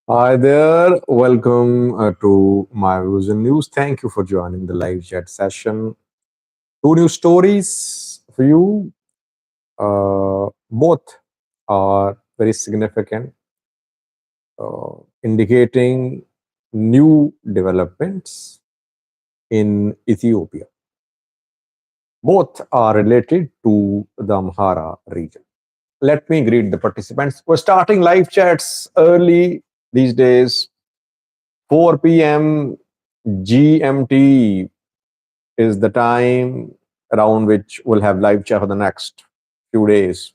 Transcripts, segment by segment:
Hi there, welcome to my views and news. Thank you for joining the live chat session. Two new stories for you. Both are very significant, indicating new developments in Ethiopia. Both are related to the Amhara region. Let me greet the participants. We're starting live chats early these days, 4 p.m. GMT is the time around which we'll have live chat for the next few days.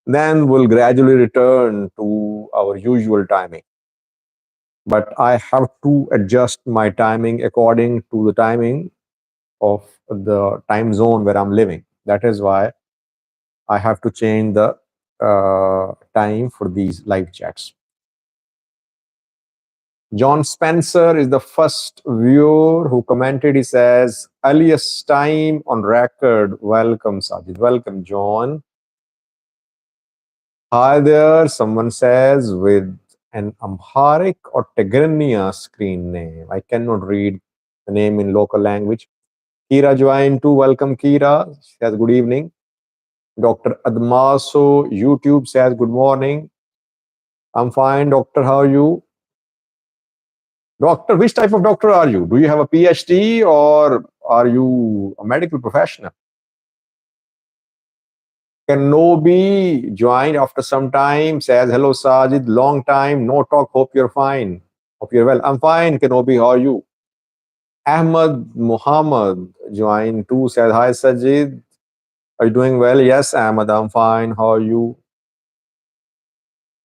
Then we'll gradually return to our usual timing. But I have to adjust my timing according to the timing of the time zone where I'm living. That is why I have to change the time for these live chats. John Spencer is the first viewer who commented. He says, earliest time on record. Welcome, Sajid. Welcome, John. Hi there. Someone says, with an Amharic or Tigrinya screen name. I cannot read the name in local language. Kira joined too. Welcome, Kira. She says, good evening. Dr. Admaso, YouTube says, good morning. I'm fine, doctor. How are you? Doctor, which type of doctor are you? Do you have a PhD or are you a medical professional? Kenobi joined after some time, says, hello, Sajid, long time, no talk, hope you're fine. Hope you're well. I'm fine, Kenobi, how are you? Ahmad Muhammad joined too, says, hi, Sajid, are you doing well? Yes, Ahmad, I'm fine, how are you?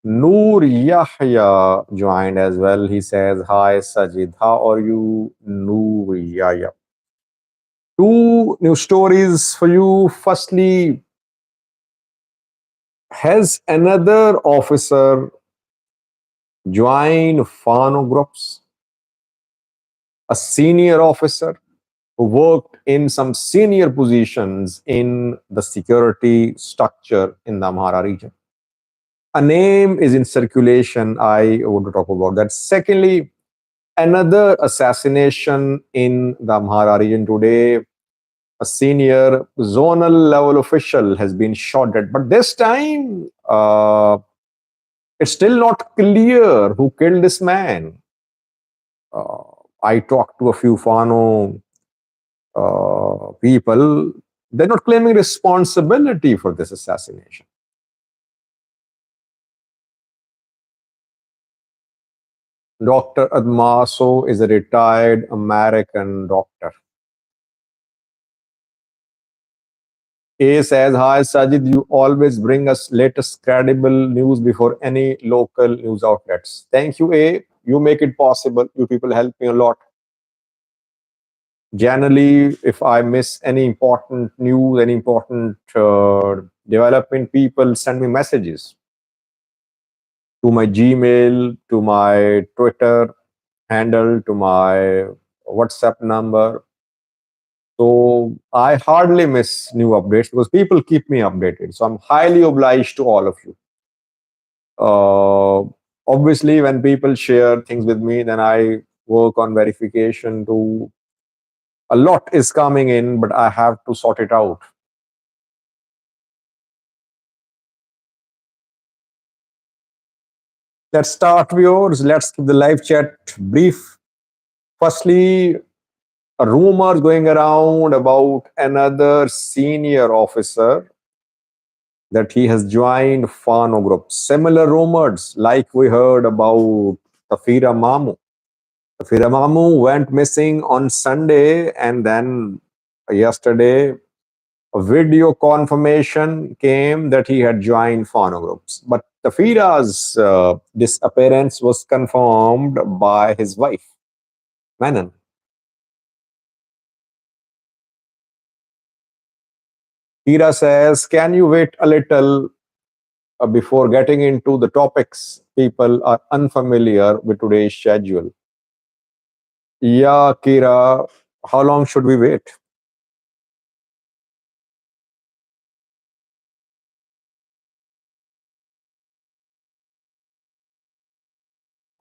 Noor Yahya joined as well. He says, hi, Sajid, how are you? Noor Yahya. Two new stories for you. Firstly, has another officer joined Fano groups? A senior officer who worked in some senior positions in the security structure in the Amhara region. A name is in circulation. I want to talk about that. Secondly, another assassination in the Amhara region today. A senior zonal level official has been shot dead. But this time, it's still not clear who killed this man. Uh, I talked to a few Fano people. They're not claiming responsibility for this assassination. Dr. Admaso is a retired American doctor. A says, hi, Sajid, you always bring us latest credible news before any local news outlets. Thank you, A. You make it possible. You people help me a lot. Generally, if I miss any important news, any important development, people send me messages to my Gmail, to my Twitter handle, to my WhatsApp number. So I hardly miss new updates because people keep me updated. So I'm highly obliged to all of you. Uh, Obviously, when people share things with me, then I work on verification to a lot is coming in, but I have to sort it out. Let's start, viewers. Let's keep the live chat brief. Firstly, a rumor going around about another senior officer that he has joined Fano group. Similar rumors like we heard about Tafira Mamu. Tafira Mamu went missing on Sunday, and then yesterday a video confirmation came that he had joined Fano groups. But Tafira's disappearance was confirmed by his wife, Manan. Kira says, can you wait a little before getting into the topics? People are unfamiliar with today's schedule. Yeah, Kira, how long should we wait?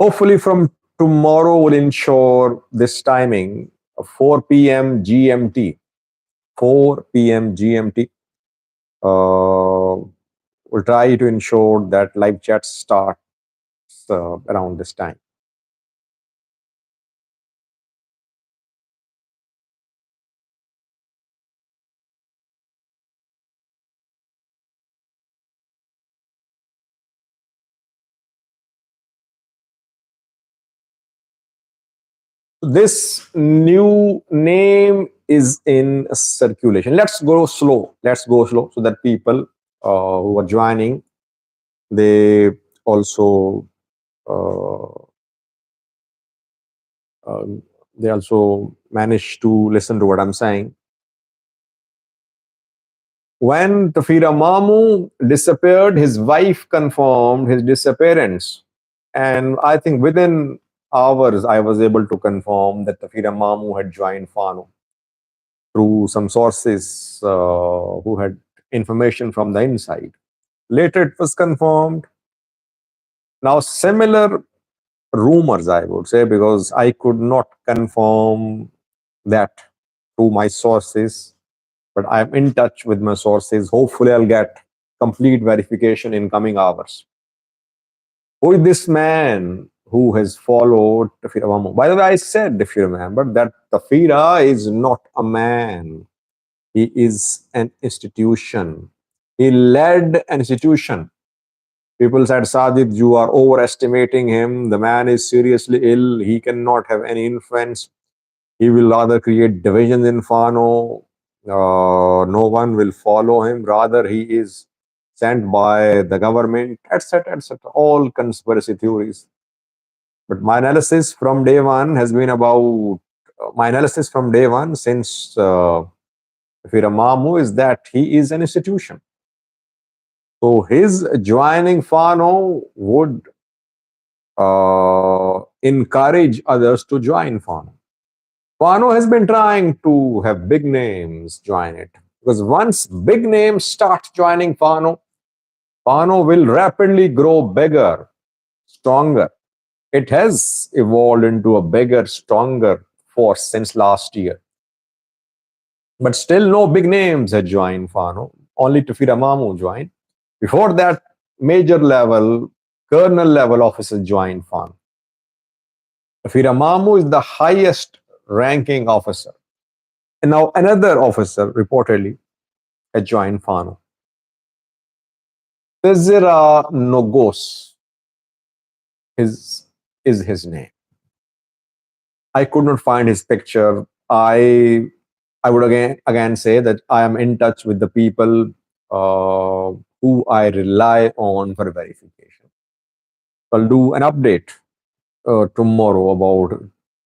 Hopefully, from tomorrow, will ensure this timing 4 p.m. GMT. 4 p.m. GMT. We'll try to ensure that live chat starts around this time. This new name is in circulation. Let's go slow. Let's go slow so that people who are joining, they also uh, uh, they also manage to listen to what I'm saying. When Tafira Mamu disappeared, his wife confirmed his disappearance. And I think within hours, I was able to confirm that Tafira Mamu had joined Fano through some sources who had information from the inside. Later, it was confirmed. Now, similar rumors, I would say, because I could not confirm that through my sources, but I'm in touch with my sources. Hopefully, I'll get complete verification in coming hours. Who is this man who has followed Tafira Mamu? By the way, I said, if you remember, that Tafira is not a man. He is an institution. He led an institution. People said, Sajid, you are overestimating him. The man is seriously ill. He cannot have any influence. He will rather create divisions in Fano. No one will follow him. Rather, he is sent by the government, etc., etc. All conspiracy theories. But my analysis from day one has been about my analysis from day one since Firamamu is that he is an institution. So his joining Fano would encourage others to join Fano. Fano has been trying to have big names join it because once big names start joining Fano, Fano will rapidly grow bigger, stronger. It has evolved into a bigger, stronger force since last year. But still, no big names had joined Fano. Only Tafira Mamu joined. Before that, major level, colonel level officers joined Fano. Tafira Mamu is the highest ranking officer. And now another officer reportedly had joined Fano. Tezera Nogos is his name. I could not find his picture. I would again say that I am in touch with the people who I rely on for verification. I'll do an update tomorrow about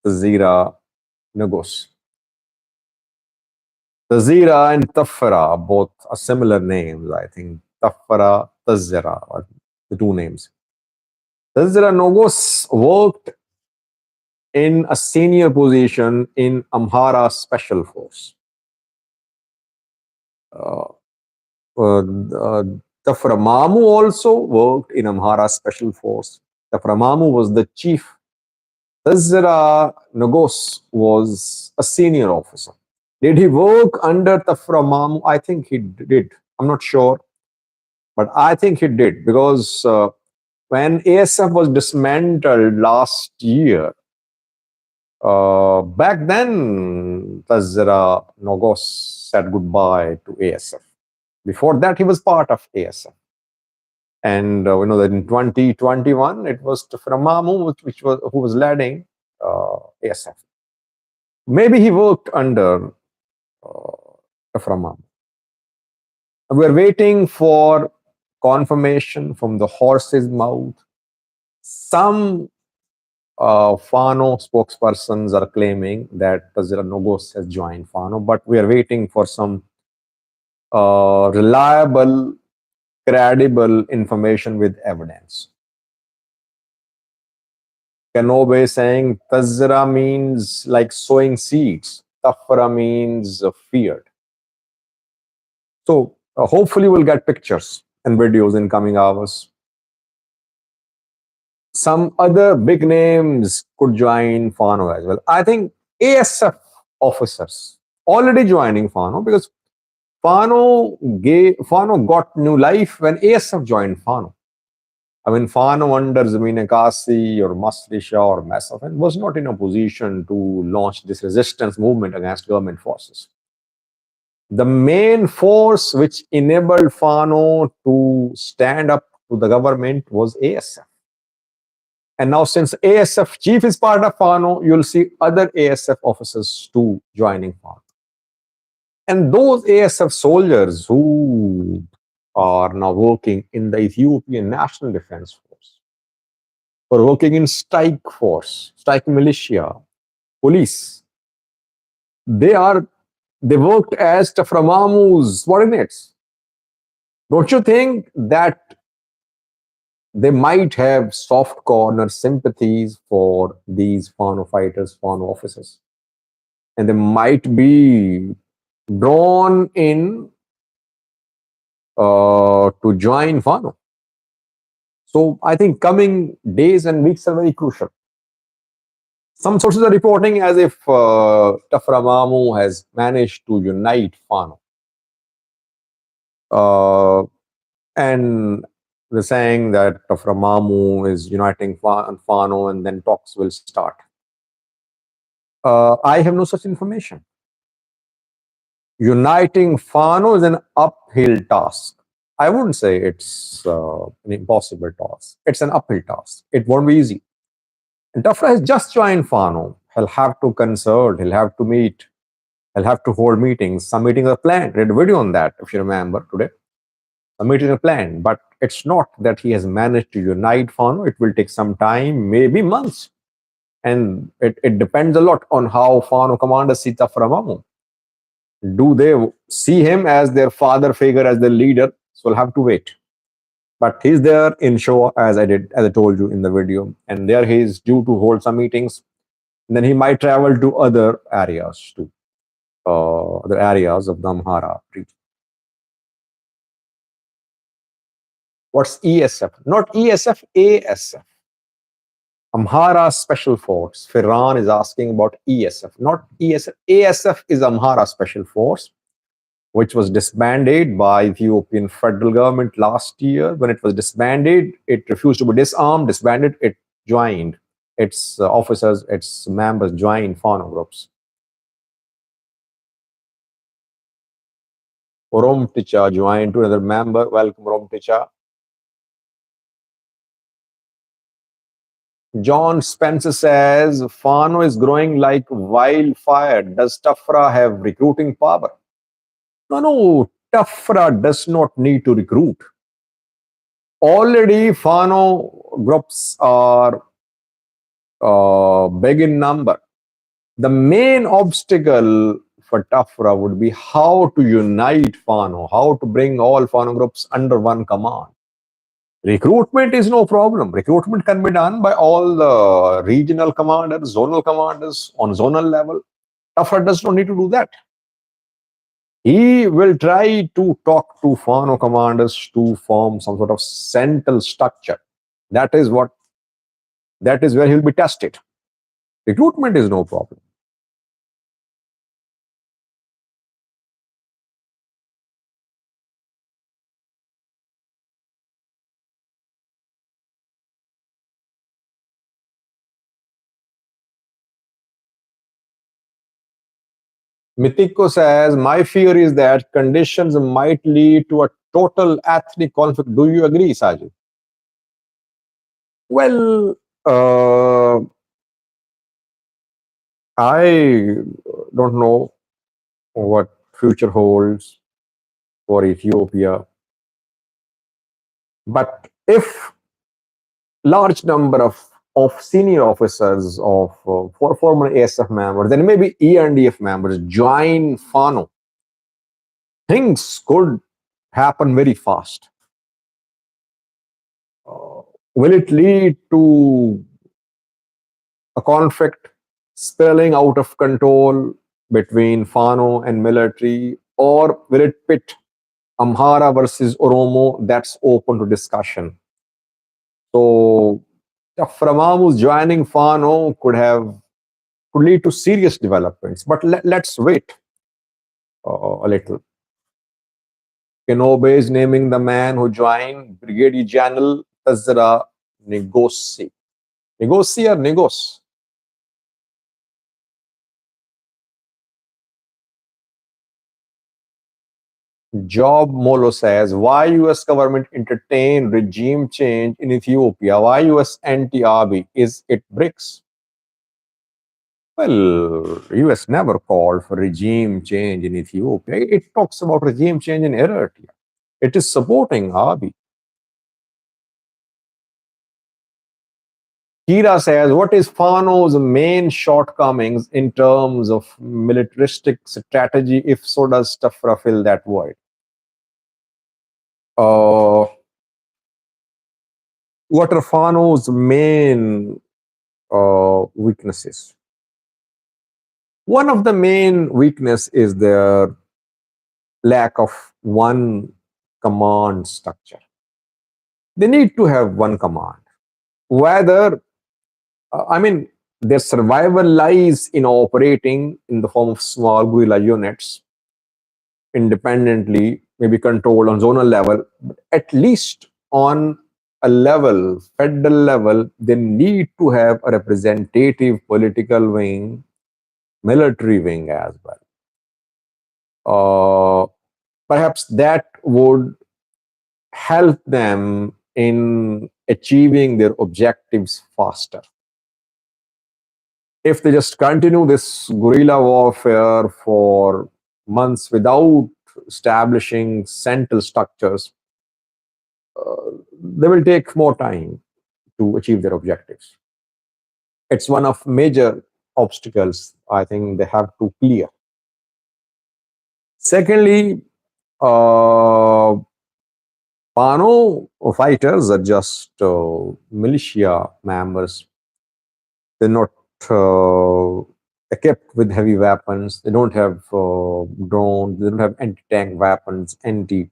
Zira Nagos. Tazira and Tafara, both are similar names, I think. Tafara, Tazira, are the two names. Tazira Nogos worked in a senior position in Amhara Special Force. Uh, uh, Taframamu also worked in Amhara Special Force. Taframamu was the chief. Tazra Nogos was a senior officer. Did he work under Taframamu? I think he did. I'm not sure, but I think he did because when ASF was dismantled last year, back then Tazra Nogos said goodbye to ASF. Before that, he was part of ASF. And we know that in 2021, it was Framamu, which was who was leading ASF. Maybe he worked under Framamu. We're waiting for confirmation from the horse's mouth. Some Fano spokespersons are claiming that Tazira Nogos has joined Fano, but we are waiting for some reliable, credible information with evidence. Kenobe saying Tazra means like sowing seeds. Tafra means feared. So hopefully we'll get pictures and videos in coming hours. some other big names could join Fano as well. I think ASF officers already joining Fano because Fano got new life when ASF joined Fano. I mean, Fano under Zamina Kasi or Masrisha or Masafan was not in a position to launch this resistance movement against government forces. The main force which enabled Fano to stand up to the government was ASF. And now, since ASF chief is part of Fano, you'll see other ASF officers too joining Fano. And those ASF soldiers who are now working in the Ethiopian National Defense Force, or working in strike force, strike militia, police, they worked as Taframamu's subordinates. Don't you think that they might have soft corner sympathies for these Fano fighters, Fano officers? And they might be drawn in to join Fano. So I think coming days and weeks are very crucial. Some sources are reporting as if Taframamu has managed to unite Fano. And they're saying that Taframamu is uniting Fano and then talks will start. I have no such information. Uniting Fano is an uphill task. I wouldn't say it's an impossible task. It's an uphill task. It won't be easy. And Tafra has just joined Fano. He'll have to consult. He'll have to meet. He'll have to hold meetings. Some meetings are planned. I did a video on that, if you remember, today. Some meetings are planned. But it's not that he has managed to unite Fano. It will take some time, maybe months. And it depends a lot on how Fano commanders see Taframamu. Do they see him as their father figure, as their leader? So we'll have to wait. But he's there in show, as I told you in the video, and there he is due to hold some meetings. And then he might travel to other areas too, other areas of the Amhara region. What's ESF? Not ESF, ASF. Amhara Special Force. Firan is asking about ESF, not ESF. ASF is Amhara Special Force, which was disbanded by Ethiopian federal government last year. When it was disbanded, it refused to be disarmed, disbanded, it joined. Its officers, its members joined Fano groups. Rom Ticha joined to another member. Welcome, Rom Ticha. John Spencer says, Fano is growing like wildfire. Does Tafra have recruiting power? No, Tafra does not need to recruit. Already, Fano groups are big in number. The main obstacle for Tafra would be how to unite Fano, how to bring all Fano groups under one command. Recruitment is no problem. Recruitment can be done by all the regional commanders, zonal commanders on zonal level. Tafra does not need to do that. He will try to talk to Fano commanders to form some sort of central structure. That is where he will be tested. Recruitment is no problem. Mitiko says, my fear is that conditions might lead to a total ethnic conflict. Do you agree, Sajid? Well, I don't know what future holds for Ethiopia. But if large number of senior officers of former ASF members and maybe ENDF members join Fano, things could happen very fast. Will it lead to a conflict spilling out of control between Fano and military, or will it pit Amhara versus Oromo? That's open to discussion. So Framamu's joining Fano could lead to serious developments. But let's wait a little. Kenobe is naming the man who joined Brigadier General Tazra Negosi. Negosi or Negos? Job Molo says, why US government entertain regime change in Ethiopia? Why US anti-Abiy? Is it BRICS? Well, US never called for regime change in Ethiopia. It talks about regime change in Eritrea. It is supporting Abiy. Kira says, what is Fano's main shortcomings in terms of militaristic strategy? If so, does Tafra fill that void? What are Fano's main weaknesses? One of the main weakness is their lack of one command structure. They need to have one command. Whether, their survival lies in operating in the form of small guerrilla units independently, maybe controlled on zonal level, but at least on a level, federal level, they need to have a representative political wing, military wing as well. Perhaps that would help them in achieving their objectives faster. If they just continue this guerrilla warfare for months without establishing central structures, they will take more time to achieve their objectives. It's one of major obstacles I think they have to clear. Secondly, Fano fighters are just militia members. They're not equipped with heavy weapons. They don't have drones. They don't have anti-tank weapons, anti-air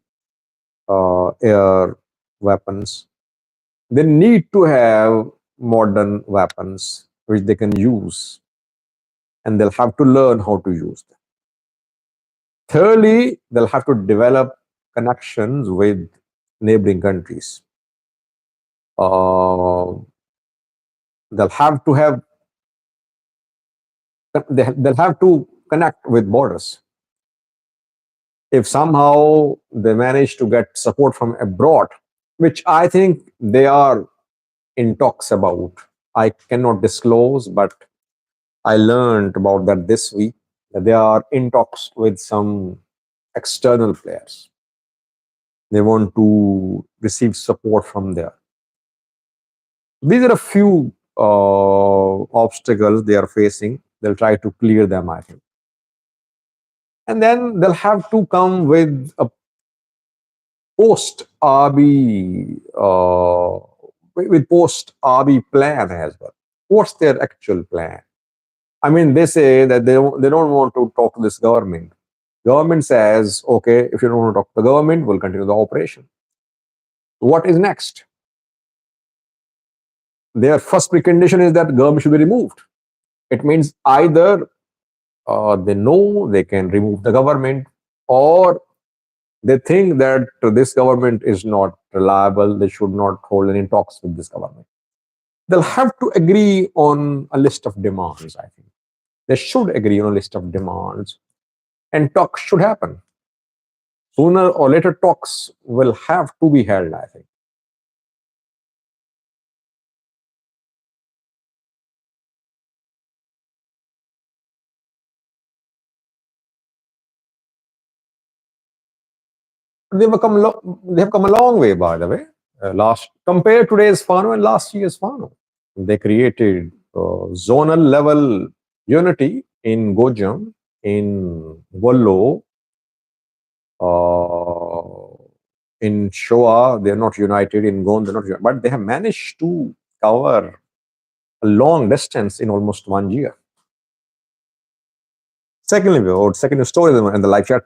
weapons. They need to have modern weapons which they can use, and they'll have to learn how to use them. Thirdly, they'll have to develop connections with neighboring countries. They'll have to connect with borders. If somehow they manage to get support from abroad, which I think they are in talks about, I cannot disclose, but I learned about that this week, that they are in talks with some external players. They want to receive support from there. These are a few obstacles they are facing. They'll try to clear them, I think. And then they'll have to come with a post-Abiy plan as well. What's their actual plan? They say that they don't want to talk to this government. Government says, okay, if you don't want to talk to the government, we'll continue the operation. What is next? Their first precondition is that government should be removed. It means either they know they can remove the government, or they think that this government is not reliable. They should not hold any talks with this government. They'll have to agree on a list of demands, I think. They should agree on a list of demands, and talks should happen. Sooner or later, talks will have to be held, I think. They have come a long way, by the way. Compare today's Fano and last year's Fano. They created zonal level unity in Gojam, in Wollo, in Shoa. They're not united. In Gond, they're not united. But they have managed to cover a long distance in almost 1 year. Second story in the live chat.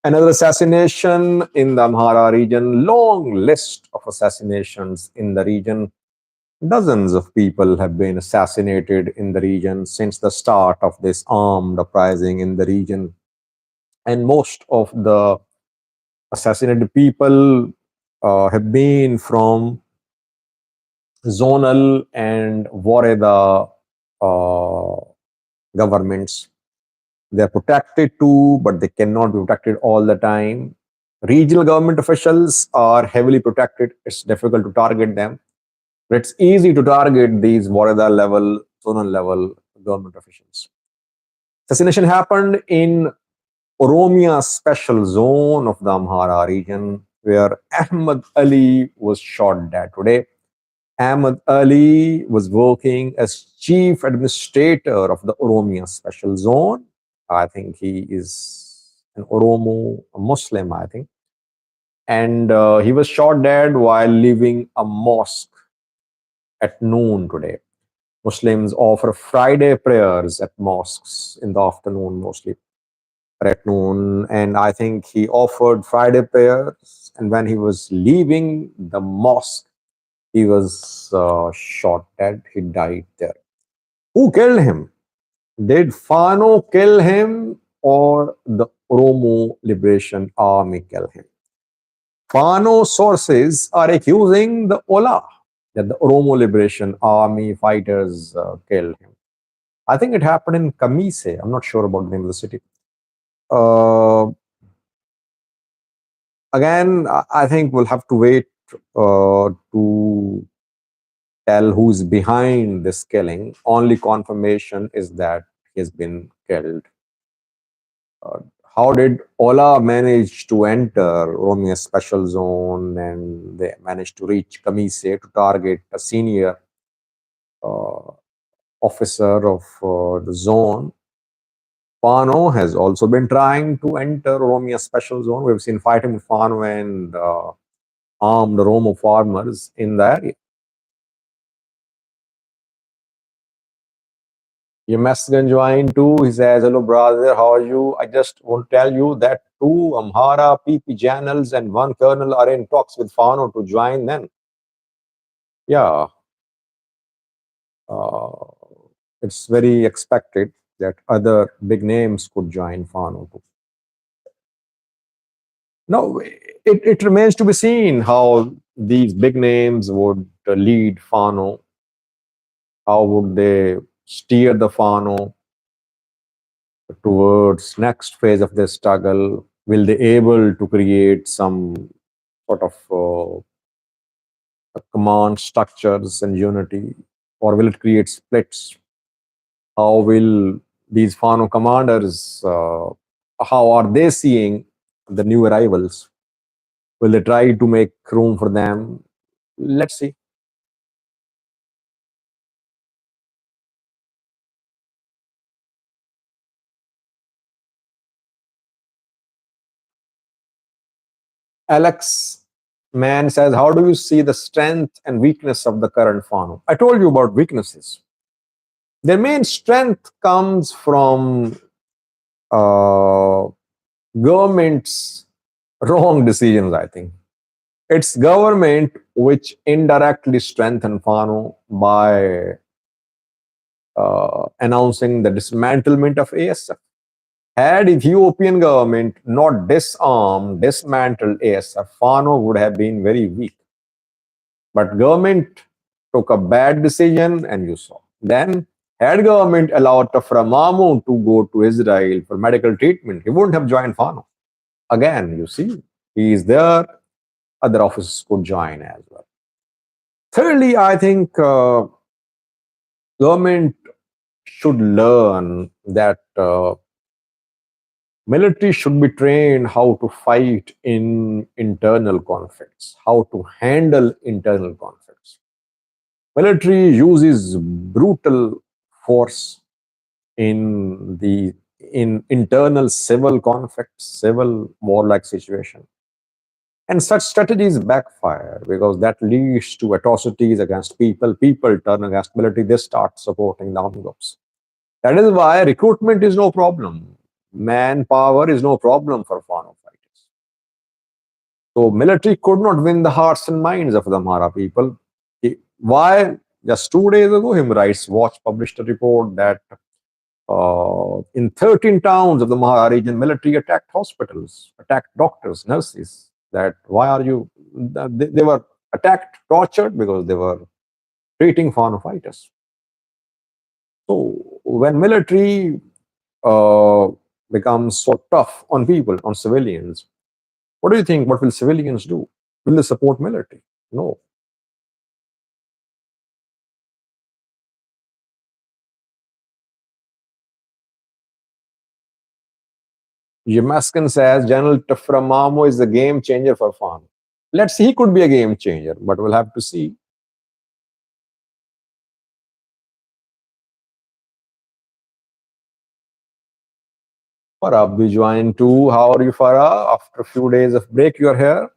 Another assassination in the Amhara region. Long list of assassinations in the region. Dozens of people have been assassinated in the region since the start of this armed uprising in the region. And most of the assassinated people have been from zonal and Wareda governments. They're protected too, but they cannot be protected all the time. Regional government officials are heavily protected. It's difficult to target them. But it's easy to target these Wareda level, zonal level government officials. Assassination happened in Oromia special zone of the Amhara region, where Ahmad Ali was shot dead today. Ahmad Ali was working as chief administrator of the Oromia special zone. I think he is an Oromo Muslim, I think. And he was shot dead while leaving a mosque at noon today. Muslims offer Friday prayers at mosques in the afternoon mostly, or at noon. And I think he offered Friday prayers. And when he was leaving the mosque, he was shot dead. He died there. Who killed him? Did Fano kill him or the Oromo Liberation Army kill him? Fano sources are accusing the Ola that the Oromo Liberation Army fighters killed him. I think it happened in Kamise. I'm not sure about the name of the city. Uh, Again, I think we'll have to wait to tell who's behind this killing. Only confirmation is that he has been killed. Uh, how did Ola manage to enter Romeo special zone and they managed to reach Kamise to target a senior uh, officer of the zone? Fano has also been trying to enter Romeo special zone. We've seen fighting with Fano and armed Oromo farmers in the area. Yemesgan joined too. He says, hello, brother, how are you? I just want to tell you that two Amhara PP channels and one colonel are in talks with Fano to join them. Yeah. Uh, it's very expected that other big names could join Fano too. Now, it remains to be seen how these big names would lead Fano. How would they steer the Fano towards next phase of their struggle? Will they able to create some sort of command structures and unity, or will it create splits? How will these Fano commanders? How are they seeing the new arrivals? Will they try to make room for them? Let's see. Alex Mann says, how do you see the strength and weakness of the current Fano? I told you about weaknesses. Their main strength comes from uh, government's wrong decisions, I think. It's government which indirectly strengthened Fano by announcing the dismantlement of ASF. Had Ethiopian government not dismantled ASF, Fano would have been very weak. But government took a bad decision, and you saw. Then, had government allowed Taframamu to go to Israel for medical treatment, he wouldn't have joined Fano. Again, you see, he is there. Other officers could join as well. Thirdly, I think government should learn that military should be trained how to fight in internal conflicts, how to handle internal conflicts. Military uses brutal force in internal civil conflicts, civil warlike situation. And such strategies backfire because that leads to atrocities against people. People turn against military, they start supporting the armed groups. That is why recruitment is no problem. Manpower is no problem for Fano fighters. So military could not win the hearts and minds of the Amhara people. Why? Just 2 days ago, Human Rights Watch published a report that in 13 towns of the Amhara region, military attacked hospitals, attacked doctors, nurses. That why are you? They were attacked, tortured because they were treating Fano fighters. So when military uh, becomes so tough on people, on civilians, what do you think? What will civilians do? Will they support military? No. Yemaskin says General Taframamo is a game changer for Fano. Let's see, he could be a game changer, but we'll have to see. Farah, we joined too. How are you, Farah? After a few days of break, you are here.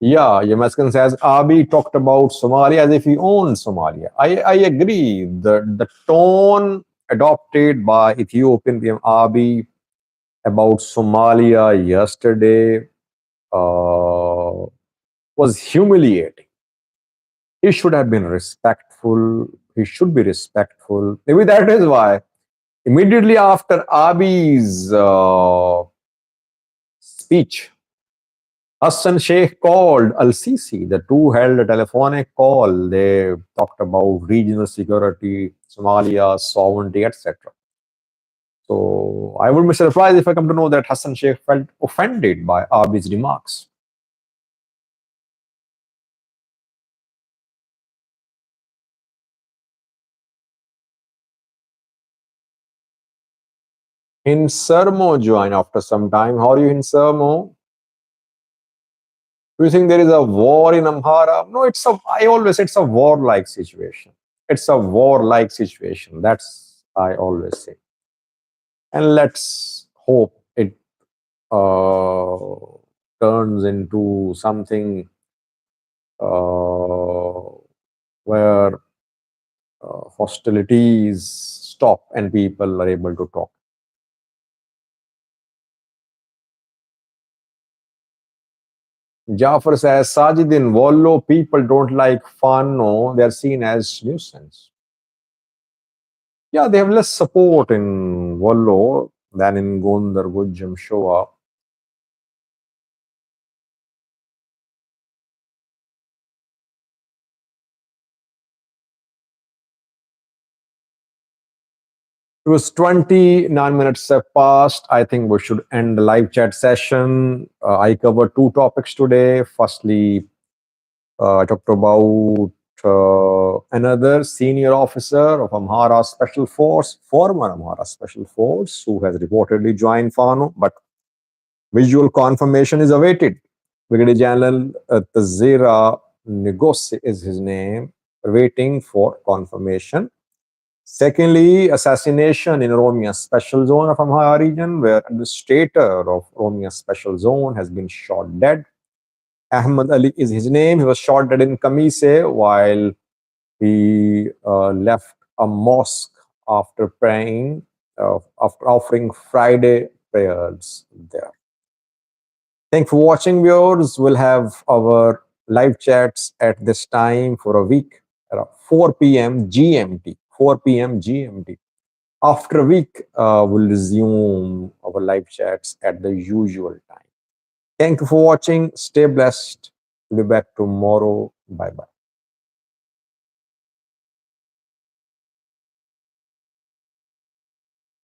Yeah, Yemaskin says Abiy talked about Somalia as if he owned Somalia. I agree. The tone adopted by Ethiopian PM Abiy about Somalia yesterday was humiliating. He should have been respectful. He should be respectful. Maybe that is why immediately after Abiy's speech, Hassan Sheikh called Al Sisi. The two held a telephonic call. They talked about regional security, Somalia, sovereignty, etc. So I would be surprised if I come to know that Hassan Sheikh felt offended by Abiy's remarks. In Sermo joined after some time. How are you in Sermo? Do you think there is a war in Amhara? No, I always say it's a warlike situation. It's a warlike situation. That's I always say. And let's hope it uh, turns into something uh, where hostilities stop and people are able to talk. Jafar says, Sajid, in Wollo, people don't like Fano. They're seen as nuisance. Yeah, they have less support in Wollo than in Gondar, Gujjam, Shoa. It was 29 minutes have passed. I think we should end the live chat session. I covered two topics today. Firstly, I talked about another senior officer of Amhara Special Force, former Amhara Special Force, who has reportedly joined Fano, but visual confirmation is awaited. Brigadier General Tazira Negosi is his name, waiting for confirmation. Secondly, assassination in Oromia Special Zone of Amhara region, where administrator of Oromia Special Zone has been shot dead. Ahmad Ali is his name. He was shot dead in Kamise while he left a mosque after praying, after offering Friday prayers there. Thanks for watching, viewers. We'll have our live chats at this time for a week, around 4 p.m. GMT. 4 p.m. GMT. After a week, we'll resume our live chats at the usual time. Thank you for watching. Stay blessed. We'll be back tomorrow. Bye bye.